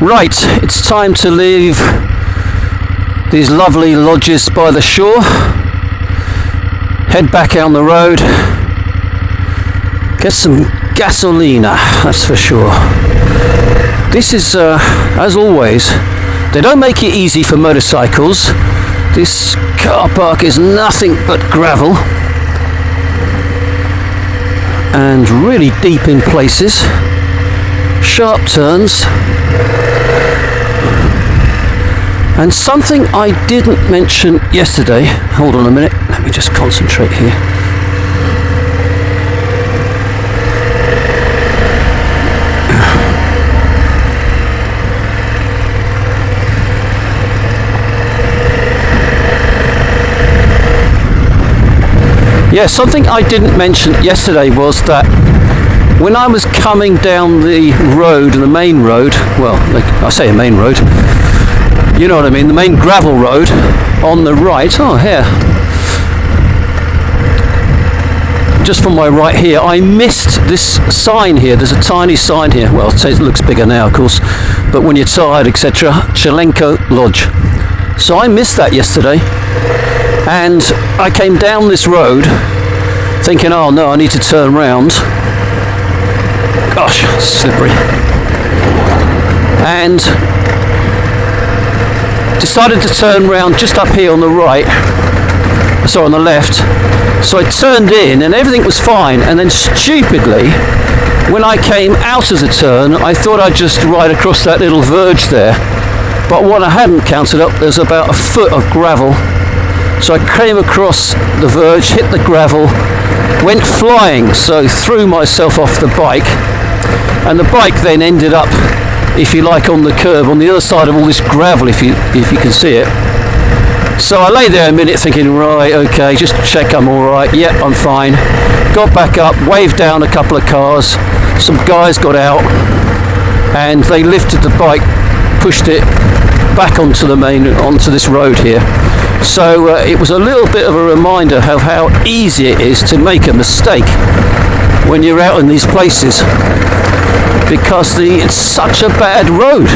Right, it's time to leave these lovely lodges by the shore, head back on the road, get some gasolina, that's for sure. This is, as always, they don't make it easy for motorcycles. This car park is nothing but gravel and really deep in places, sharp turns. And something I didn't mention yesterday, hold on a minute, let me just concentrate here. Yeah, something I didn't mention yesterday was that when I was coming down the road, the main road, well, I say a main road, you know what I mean, the main gravel road on the right, oh here, just from my right here, I missed this sign here. There's a tiny sign here, well, it looks bigger now of course, but when you're tired, etc., Chelenko Lodge. So I missed that yesterday, and I came down this road thinking, oh no, I need to turn round. Gosh, it's slippery. And decided to turn round just up here on the right, sorry, on the left. So I turned in and everything was fine, and then stupidly, when I came out of the turn, I thought I'd just ride across that little verge there. But what I hadn't counted up, there's about a foot of gravel. So I came across the verge, hit the gravel, went flying, so threw myself off the bike, and the bike then ended up, if you like, on the curb on the other side of all this gravel, if you can see it. So I lay there a minute thinking, right, okay, just check I'm alright, yep, I'm fine. Got back up, waved down a couple of cars, some guys got out, and they lifted the bike, pushed it back onto this road here. So it was a little bit of a reminder of how easy it is to make a mistake when you're out in these places, because it's such a bad road.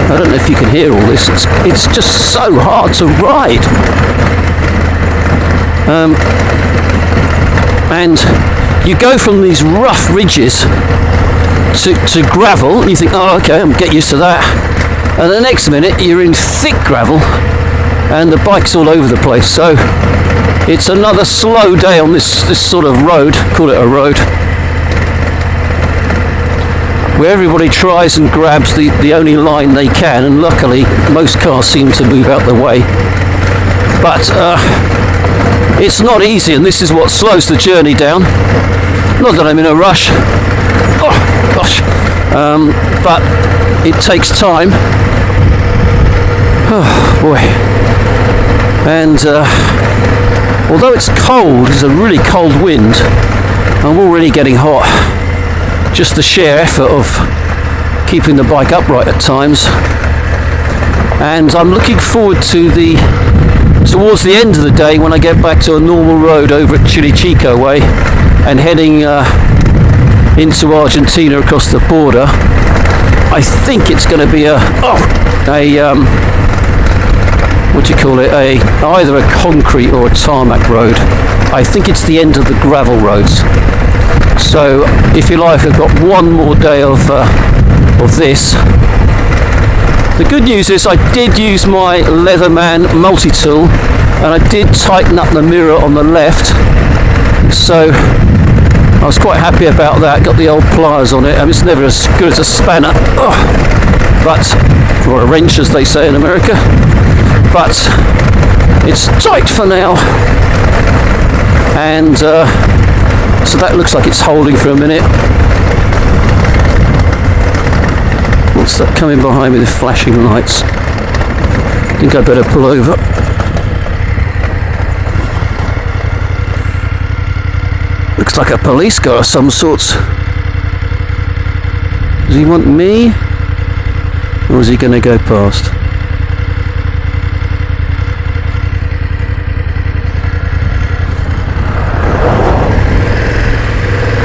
I don't know if you can hear all this. It's just so hard to ride. And you go from these rough ridges to gravel, and you think, oh, okay, I'm get used to that. And the next minute, you're in thick gravel, and the bike's all over the place. So it's another slow day on this sort of road, call it a road, where everybody tries and grabs the only line they can, and luckily most cars seem to move out the way. But it's not easy, and this is what slows the journey down. Not that I'm in a rush, oh gosh, but it takes time. Oh boy. And although it's cold, it's a really cold wind, I'm already getting hot. Just the sheer effort of keeping the bike upright at times. And I'm looking forward to towards the end of the day when I get back to a normal road over at Chilichico way and heading into Argentina across the border. I think it's going to be what do you call it? Either a concrete or a tarmac road. I think it's the end of the gravel roads. So, if you like, I've got one more day of this. The good news is I did use my Leatherman multi-tool, and I did tighten up the mirror on the left. So, I was quite happy about that. Got the old pliers on it, and it's never as good as a spanner. Or a wrench, as they say in America. But it's tight for now. And so that looks like it's holding for a minute. What's that coming behind me, the flashing lights? I think I'd better pull over. Looks like a police car of some sorts. Does he want me? Or is he going to go past?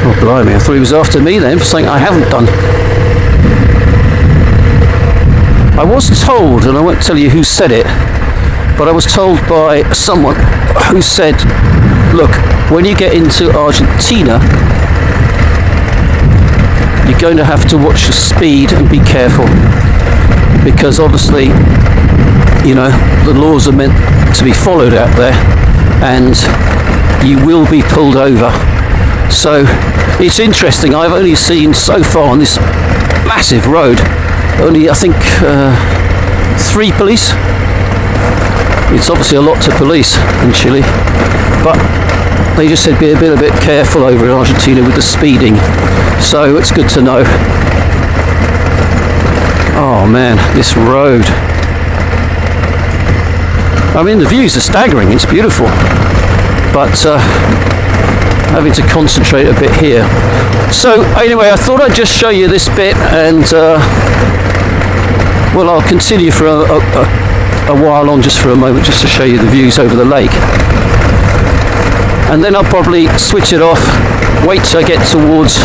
Oh blimey, I thought he was after me then for something I haven't done. I was told, and I won't tell you who said it, but I was told by someone who said, look, when you get into Argentina, you're going to have to watch your speed and be careful, because obviously, you know, the laws are meant to be followed out there, and you will be pulled over. So it's interesting. I've only seen so far on this massive road, only I think 3 police. It's obviously a lot to police in Chile, but they just said be a bit careful over in Argentina with the speeding. So it's good to know. Oh man, this road. I mean, the views are staggering. It's beautiful, but having to concentrate a bit here. So anyway, I thought I'd just show you this bit, and well, I'll continue for a while on, just for a moment, just to show you the views over the lake, and then I'll probably switch it off, wait till I get towards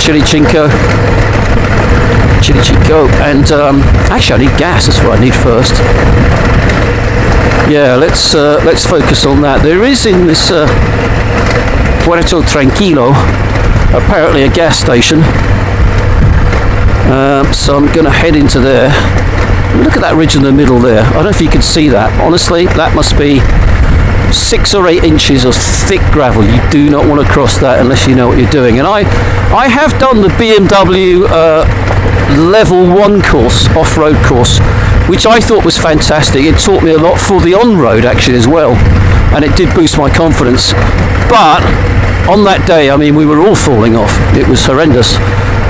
Chilichinco, and actually I need gas. That's what I need first. Yeah, let's focus on that. There is in this Puerto Tranquilo apparently a gas station, so I'm going to head into there. Look at that ridge in the middle there. I don't know if you can see that. Honestly, that must be 6 or 8 inches of thick gravel. You do not want to cross that unless you know what you're doing. And I have done the BMW level 1 course, off-road course, which I thought was fantastic. It taught me a lot for the on-road actually as well, and it did boost my confidence. But on that day, I mean, we were all falling off. It was horrendous.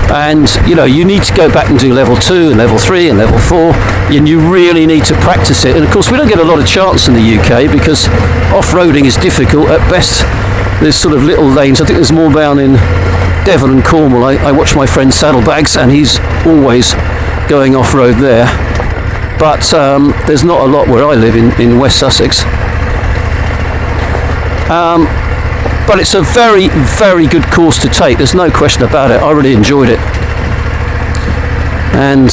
And you know, you need to go back and do level 2 and level 3 and level 4, and you really need to practice it. And of course we don't get a lot of chance in the UK because off-roading is difficult. At best there's sort of little lanes. I think there's more down in Devon and Cornwall. I watch my friend Saddlebags, and he's always going off-road there, but there's not a lot where I live in West Sussex. But it's a very, very good course to take. There's no question about it. I really enjoyed it. And,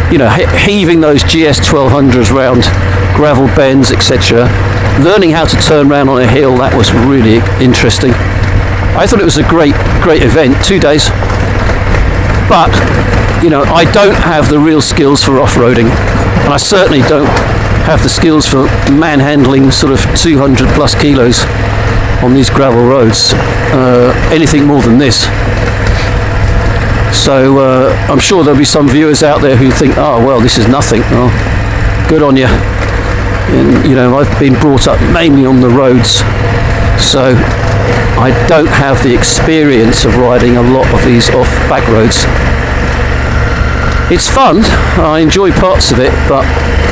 you know, heaving those GS 1200s round gravel bends, etc. Learning how to turn around on a hill, that was really interesting. I thought it was a great event, 2 days. But, you know, I don't have the real skills for off-roading. And I certainly don't have the skills for manhandling sort of 200 plus kilos on these gravel roads, anything more than this. So I'm sure there'll be some viewers out there who think, oh well, this is nothing. Oh, good on you. And you know, I've been brought up mainly on the roads, so I don't have the experience of riding a lot of these off back roads. It's fun, I enjoy parts of it, but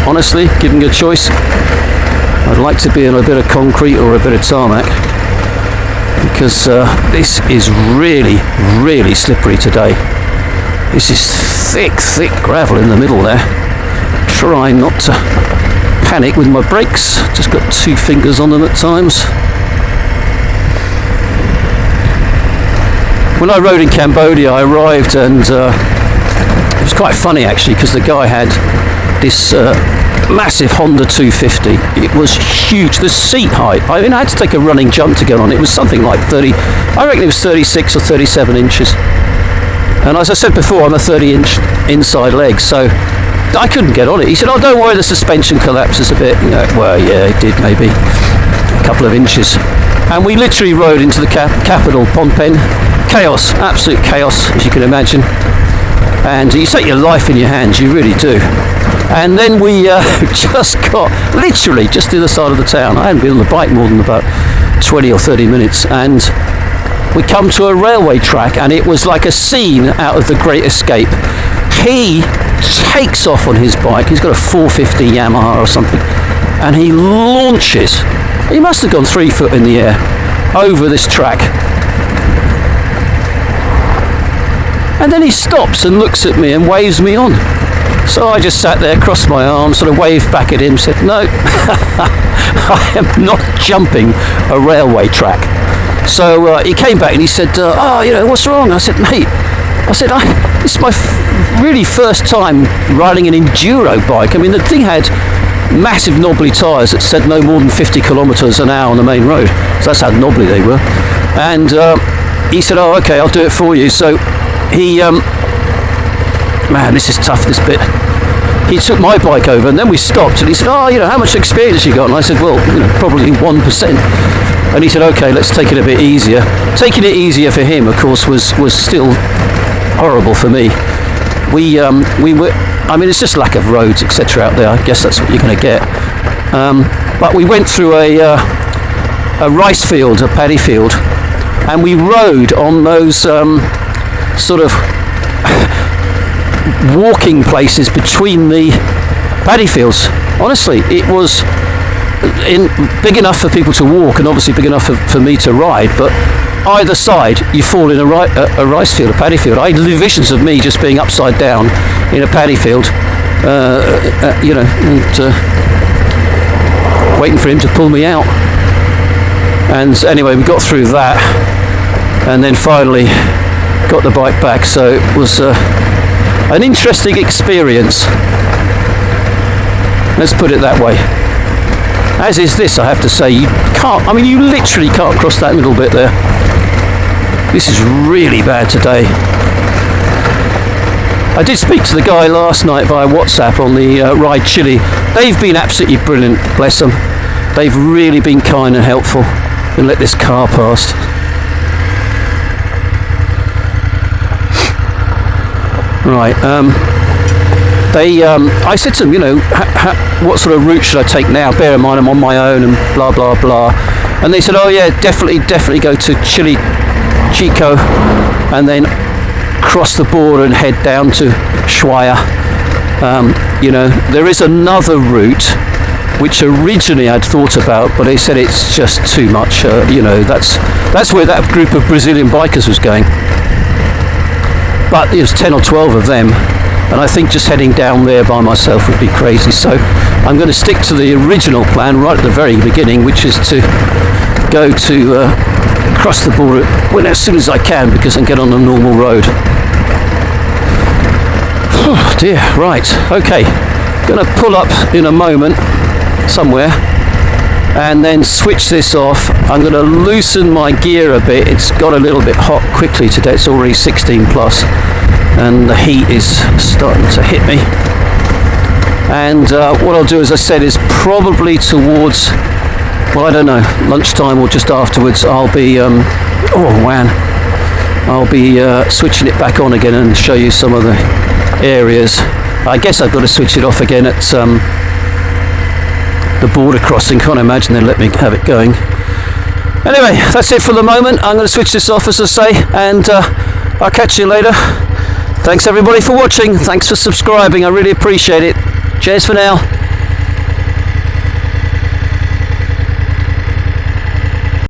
honestly, given a choice, I'd like to be on a bit of concrete or a bit of tarmac, because this is really, really slippery today. This is thick gravel in the middle there. Try not to panic with my brakes, just got 2 fingers on them at times. When I rode in Cambodia, I arrived, and it was quite funny actually, because the guy had this massive Honda 250. It was huge. The seat height, I mean, I had to take a running jump to get on. It was something like 30, I reckon it was 36 or 37 inches. And as I said before, I'm a 30-inch inside leg, so I couldn't get on it. He said, oh, don't worry, the suspension collapses a bit. You know, well, yeah, it did maybe a couple of inches. And we literally rode into the capital, Phnom Penh. Chaos, absolute chaos, as you can imagine. And you take your life in your hands, you really do. And then we just got literally just to the side of the town. I hadn't been on the bike more than about 20 or 30 minutes, and we come to a railway track, and it was like a scene out of The Great Escape. He takes off on his bike. He's got a 450 Yamaha or something, and he launches. He must have gone 3 foot in the air over this track. And then he stops and looks at me and waves me on. So I just sat there, crossed my arms, sort of waved back at him, said, no, I am not jumping a railway track. So he came back and he said, what's wrong? I said, mate, this is my really first time riding an enduro bike. I mean, the thing had massive knobbly tyres that said no more than 50 kilometres an hour on the main road. So that's how knobbly they were. And he said, oh, okay, I'll do it for you. So he, man, this is tough, this bit. He took my bike over and then we stopped and he said, oh, how much experience you got? And I said, well, probably 1%. And he said, okay, let's take it a bit easier. Taking it easier for him, of course, was still horrible for me. We were, I mean, it's just lack of roads, etc. out there. I guess that's what you're going to get. But we went through a rice field, a paddy field, and we rode on those sort of walking places between the paddy fields. Honestly, it was big enough for people to walk and obviously big enough for me to ride, but either side you fall in a rice field, a paddy field. I had visions of me just being upside down in a paddy field, waiting for him to pull me out. And anyway, we got through that and then finally got the bike back. So it was an interesting experience, let's put it that way. As is this, I have to say. You literally can't cross that middle bit there. This is really bad today. I did speak to the guy last night via WhatsApp on the ride Chile. They've been absolutely brilliant, bless them. They've really been kind and helpful and let this car past. Right, I said to them, what sort of route should I take now? Bear in mind I'm on my own and blah blah blah. And they said, oh yeah, definitely go to Chile, Chico, and then cross the border and head down to Ushuaia. There is another route which originally I'd thought about, but they said it's just too much. That's where that group of Brazilian bikers was going. But it was 10 or 12 of them. And I think just heading down there by myself would be crazy. So I'm going to stick to the original plan right at the very beginning, which is to go to cross the border as soon as I can, because I can get on a normal road. Oh dear, right, okay. Going to pull up in a moment somewhere and then switch this off. I'm going to loosen my gear a bit. It's got a little bit hot quickly today. It's already 16 plus. And the heat is starting to hit me. And what I'll do, as I said, is probably towards, well, I don't know, lunchtime or just afterwards, I'll be, I'll be switching it back on again and show you some of the areas. I guess I've got to switch it off again at the border crossing. Can't imagine they'll let me have it going. Anyway, that's it for the moment. I'm going to switch this off, as I say, and I'll catch you later. Thanks everybody for watching. Thanks for subscribing. I really appreciate it. Cheers for now.